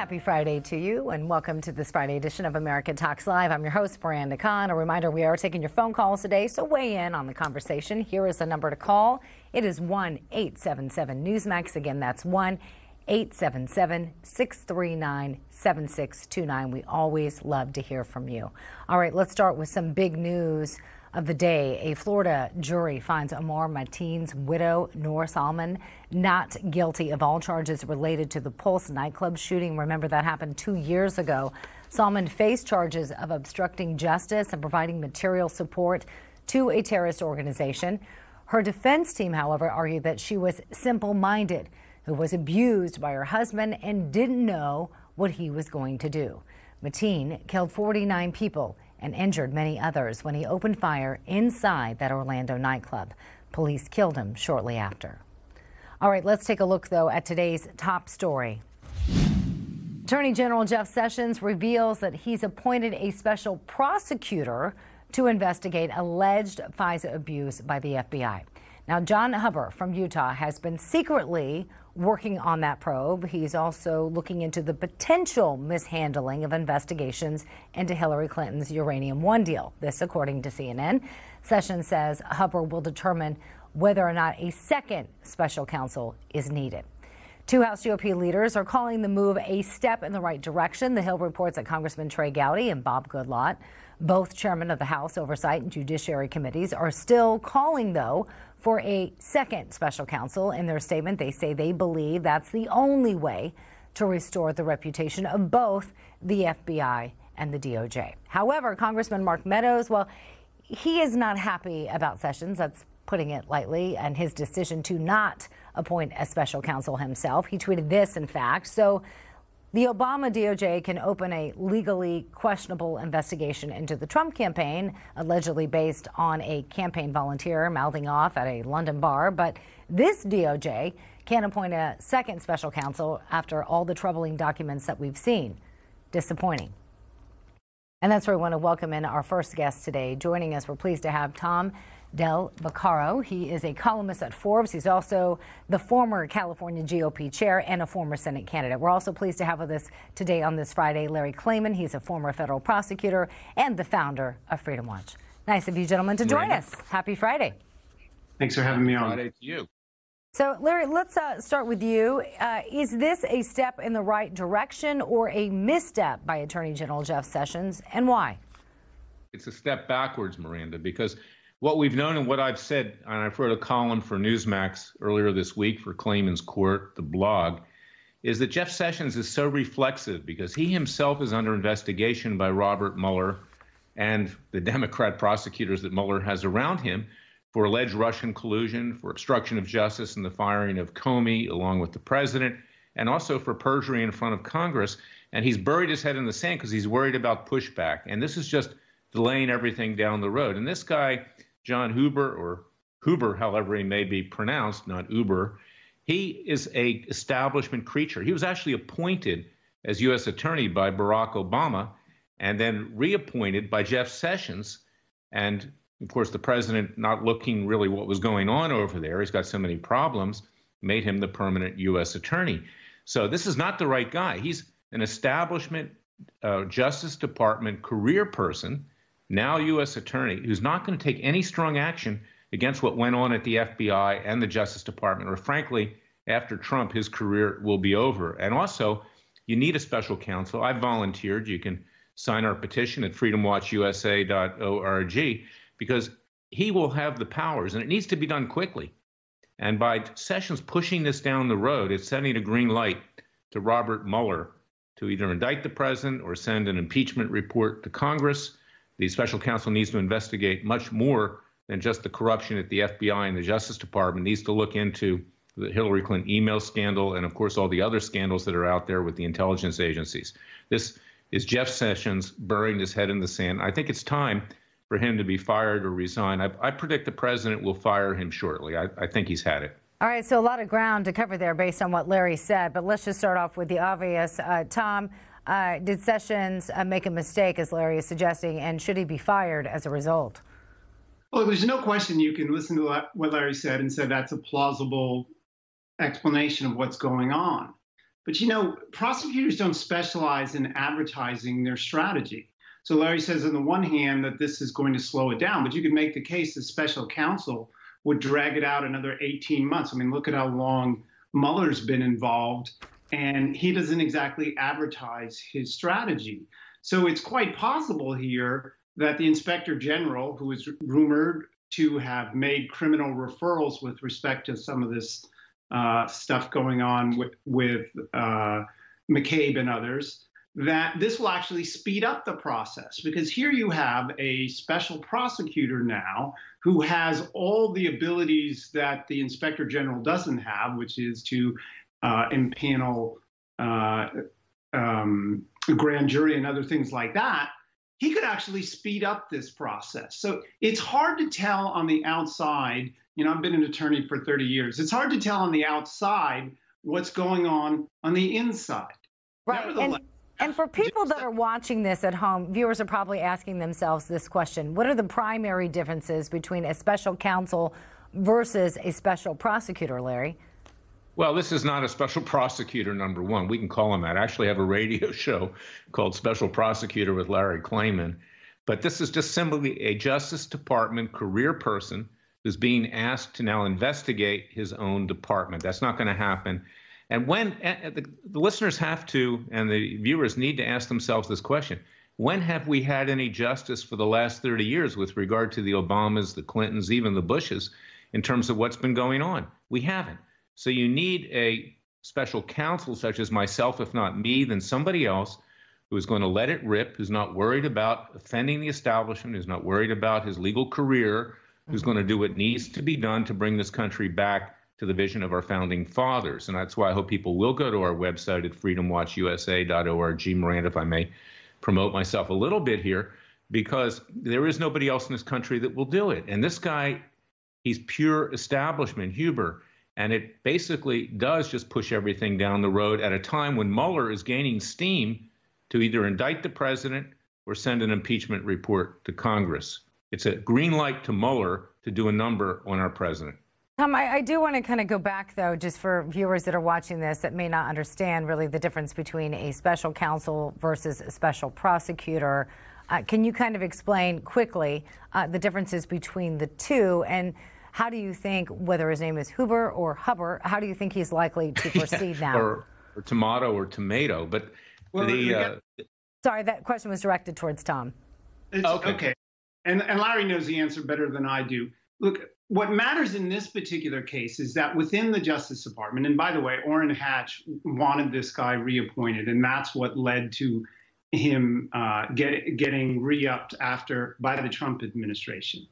Happy Friday to you, and welcome to this Friday edition of America Talks Live. I'm your host, Miranda Khan. A reminder, we are taking your phone calls today, so weigh in on the conversation. Here is the number to call. It is 1-877-NEWSMAX. Again, that's 1-877-639-7629. We always love to hear from you. All right, let's start with some big news of the day. A Florida jury finds Omar Mateen's widow, Noor Salman, not guilty of all charges related to the Pulse nightclub shooting. Remember, that happened 2 years ago. Salman faced charges of obstructing justice and providing material support to a terrorist organization. Her defense team, however, argued that she was simple-minded, who was abused by her husband and didn't know what he was going to do. Mateen killed 49 people and injured many others when he opened fire inside that Orlando nightclub. Police killed him shortly after. All right, let's take a look, though, at today's top story. Attorney General Jeff Sessions reveals that he's appointed a special prosecutor to investigate alleged FISA abuse by the FBI. Now, John Huber from Utah has been secretly working on that probe. He's also looking into the potential mishandling of investigations into Hillary Clinton's Uranium One deal. This, according to CNN. Sessions says Huber will determine whether or not a second special counsel is needed. Two House GOP leaders are calling the move a step in the right direction. The Hill reports that Congressman Trey Gowdy and Bob Goodlatte, both chairmen of the House Oversight and Judiciary Committees, are still calling, though, for a second special counsel. In their statement, they say they believe that's the only way to restore the reputation of both the FBI and the DOJ. However, Congressman Mark Meadows, well, he is not happy about Sessions, that's putting it lightly, and his decision to not appoint a special counsel himself. He tweeted this, in fact: so the Obama DOJ can open a legally questionable investigation into the Trump campaign, allegedly based on a campaign volunteer mouthing off at a London bar. But this DOJ can't appoint a second special counsel after all the troubling documents that we've seen. Disappointing. And that's where we want to welcome in our first guest today. Joining us, we're pleased to have Tom Del Vaccaro. He is a columnist at Forbes. He's also the former California GOP chair and a former Senate candidate. We're also pleased to have with us today on this Friday Larry Klayman. He's a former federal prosecutor and the founder of Freedom Watch. Nice of you gentlemen to join us. Happy Friday. Thanks for having me on. Friday to you. So, Larry, let's start with you. Is this a step in the right direction or a misstep by Attorney General Jeff Sessions, and why? It's a step backwards, Miranda, because what we've known and what I've said, and I've wrote a column for Newsmax earlier this week for Klayman's Court, the blog, is that Jeff Sessions is so reflexive because he himself is under investigation by Robert Mueller and the Democrat prosecutors that Mueller has around him for alleged Russian collusion, for obstruction of justice and the firing of Comey along with the president, and also for perjury in front of Congress. And he's buried his head in the sand because he's worried about pushback. And this is just delaying everything down the road. And this guy, John Huber, or Huber, however he may be pronounced, not Uber, he is a establishment creature. He was actually appointed as U.S. attorney by Barack Obama and then reappointed by Jeff Sessions. And of course, the president, not looking really what was going on over there, he's got so many problems, made him the permanent U.S. attorney. So this is not the right guy. He's an establishment Justice Department career person, now U.S. attorney, who's not going to take any strong action against what went on at the FBI and the Justice Department, or frankly, after Trump, his career will be over. And also, you need a special counsel. I've volunteered. You can sign our petition at freedomwatchusa.org, because he will have the powers, and it needs to be done quickly. And by Sessions pushing this down the road, it's sending a green light to Robert Mueller to either indict the president or send an impeachment report to Congress. The special counsel needs to investigate much more than just the corruption at the FBI and the Justice Department. It needs to look into the Hillary Clinton email scandal and, of course, all the other scandals that are out there with the intelligence agencies. This is Jeff Sessions burying his head in the sand. I think it's time for him to be fired or resign. I predict the president will fire him shortly. I think he's had it. All right, so a lot of ground to cover there based on what Larry said, but let's just start off with the obvious. Tom, did Sessions make a mistake, as Larry is suggesting, and should he be fired as a result? Well, there's no question you can listen to what Larry said and say that's a plausible explanation of what's going on. But, prosecutors don't specialize in advertising their strategy. So Larry says, on the one hand, that this is going to slow it down, but you could make the case that special counsel would drag it out another 18 months. I mean, look at how long Mueller's been involved, and he doesn't exactly advertise his strategy. So it's quite possible here that the Inspector General, who is rumored to have made criminal referrals with respect to some of this stuff going on with McCabe and others, that this will actually speed up the process, because here you have a special prosecutor now who has all the abilities that the Inspector General doesn't have, which is to impanel grand jury and other things like that. He could actually speed up this process. So it's hard to tell on the outside. I've been an attorney for 30 years. It's hard to tell on the outside what's going on the inside. Right. And for people that are watching this at home, viewers are probably asking themselves this question: what are the primary differences between a special counsel versus a special prosecutor, Larry? Well, this is not a special prosecutor, number one. We can call him that. I actually have a radio show called Special Prosecutor with Larry Klayman. But this is just simply a Justice Department career person who's being asked to now investigate his own department. That's not going to happen. And when the listeners have to, and the viewers need to ask themselves this question: when have we had any justice for the last 30 years with regard to the Obamas, the Clintons, even the Bushes, in terms of what's been going on? We haven't. So you need a special counsel such as myself, if not me, then somebody else who is going to let it rip, who's not worried about offending the establishment, who's not worried about his legal career, who's going to do what needs to be done to bring this country back to the vision of our founding fathers. And that's why I hope people will go to our website at freedomwatchusa.org. Miranda, if I may promote myself a little bit here, because there is nobody else in this country that will do it. And this guy, he's pure establishment, Huber. And it basically does just push everything down the road at a time when Mueller is gaining steam to either indict the president or send an impeachment report to Congress. It's a green light to Mueller to do a number on our president. Tom, I do want to kind of go back, though, just for viewers that are watching this that may not understand really the difference between a special counsel versus a special prosecutor. Can you kind of explain quickly the differences between the two? And how do you think, whether his name is Huber or Huber, how do you think he's likely to proceed now? Or tomato or tomato. But sorry, that question was directed towards Tom. Okay. And Larry knows the answer better than I do. Look, what matters in this particular case is that within the Justice Department, and by the way, Orrin Hatch wanted this guy reappointed, and that's what led to him getting re-upped by the Trump administration.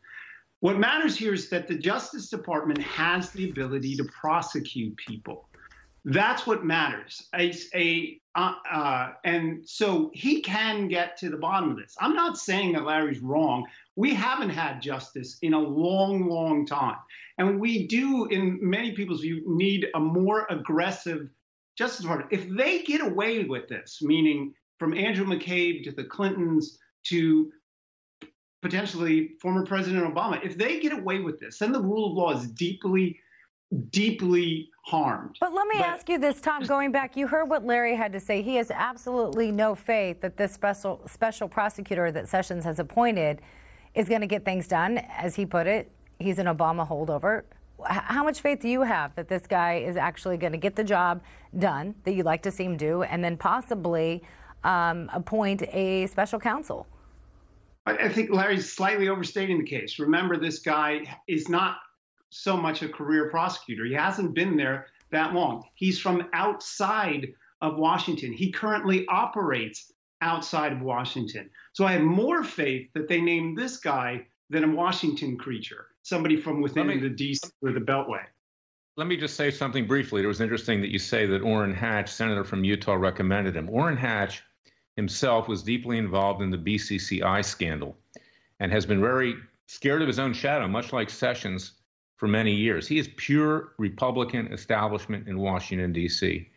What matters here is that the Justice Department has the ability to prosecute people. That's what matters. And so he can get to the bottom of this. I'm not saying that Larry's wrong. We haven't had justice in a long, long time. And we do, in many people's view, need a more aggressive Justice Department. If they get away with this, meaning from Andrew McCabe to the Clintons to potentially former President Obama, if they get away with this, then the rule of law is deeply, deeply harmed. But let me ask you this, Tom, going back, you heard what Larry had to say. He has absolutely no faith that this special prosecutor that Sessions has appointed is going to get things done. As he put it, he's an Obama holdover. How much faith do you have that this guy is actually going to get the job done that you'd like to see him do, and then possibly appoint a special counsel? I think Larry's slightly overstating the case. Remember, this guy is not so much a career prosecutor. He hasn't been there that long. He's from outside of Washington. He currently operates outside of Washington. So I have more faith that they named this guy than a Washington creature, somebody from within the DC or the Beltway. Let me just say something briefly. It was interesting that you say that Orrin Hatch, senator from Utah, recommended him. Orrin Hatch himself was deeply involved in the BCCI scandal and has been very scared of his own shadow, much like Sessions, for many years. He is pure Republican establishment in Washington, D.C.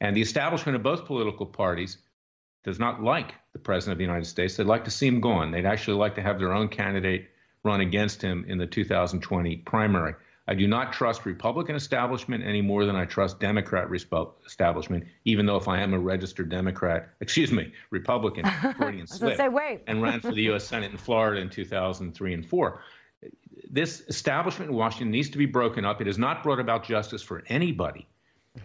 And the establishment of both political parties does not like the president of the United States. They'd like to see him gone. They'd actually like to have their own candidate run against him in the 2020 primary. I do not trust Republican establishment any more than I trust Democrat establishment, even though if I am a registered Republican, Freudian slip, and ran for the U.S. Senate in Florida in 2003 and 4. This establishment in Washington needs to be broken up. It has not brought about justice for anybody,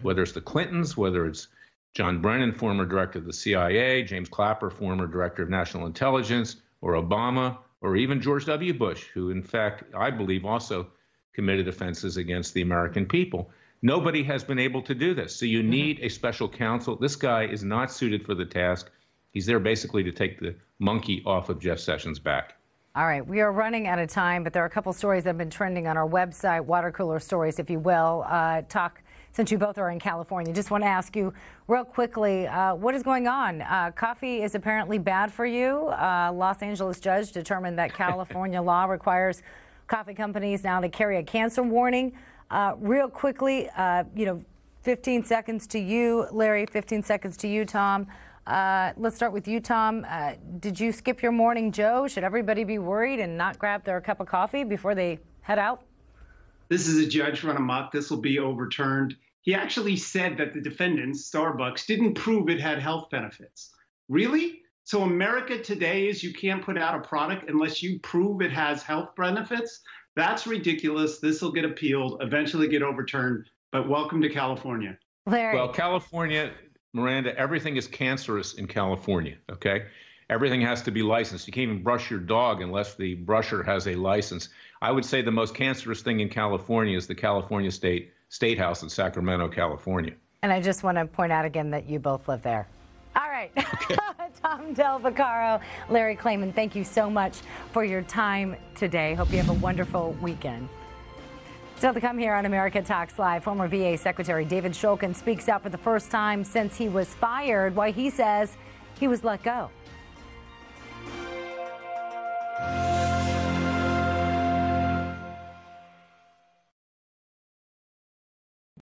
whether it's the Clintons, whether it's John Brennan, former director of the CIA, James Clapper, former director of national intelligence, or Obama, or even George W. Bush, who, in fact, I believe also committed offenses against the American people. Nobody has been able to do this. So you need a special counsel. This guy is not suited for the task. He's there basically to take the monkey off of Jeff Sessions' back. All right, we are running out of time, but there are a couple stories that have been trending on our website, water cooler stories, if you will. Since you both are in California, just want to ask you real quickly, what is going on? Coffee is apparently bad for you. Los Angeles judge determined that California law requires coffee companies now to carry a cancer warning. Real quickly, 15 seconds to you, Larry, 15 seconds to you, Tom. Let's start with you, Tom. Did you skip your morning Joe? Should everybody be worried and not grab their cup of coffee before they head out? This is a judge run amok. This will be overturned. He actually said that the defendants, Starbucks, didn't prove it had health benefits. Really? So America today is you can't put out a product unless you prove it has health benefits? That's ridiculous. This will get appealed, eventually get overturned. But welcome to California. Larry. Well, California, Miranda, everything is cancerous in California, okay? Everything has to be licensed. You can't even brush your dog unless the brusher has a license. I would say the most cancerous thing in California is the California State House in Sacramento, California. And I just want to point out again that you both live there. All right. Okay. Tom Del Vaccaro, Larry Klayman, thank you so much for your time today. Hope you have a wonderful weekend. Still to come here on America Talks Live, former VA Secretary David Shulkin speaks out for the first time since he was fired, why he says he was let go.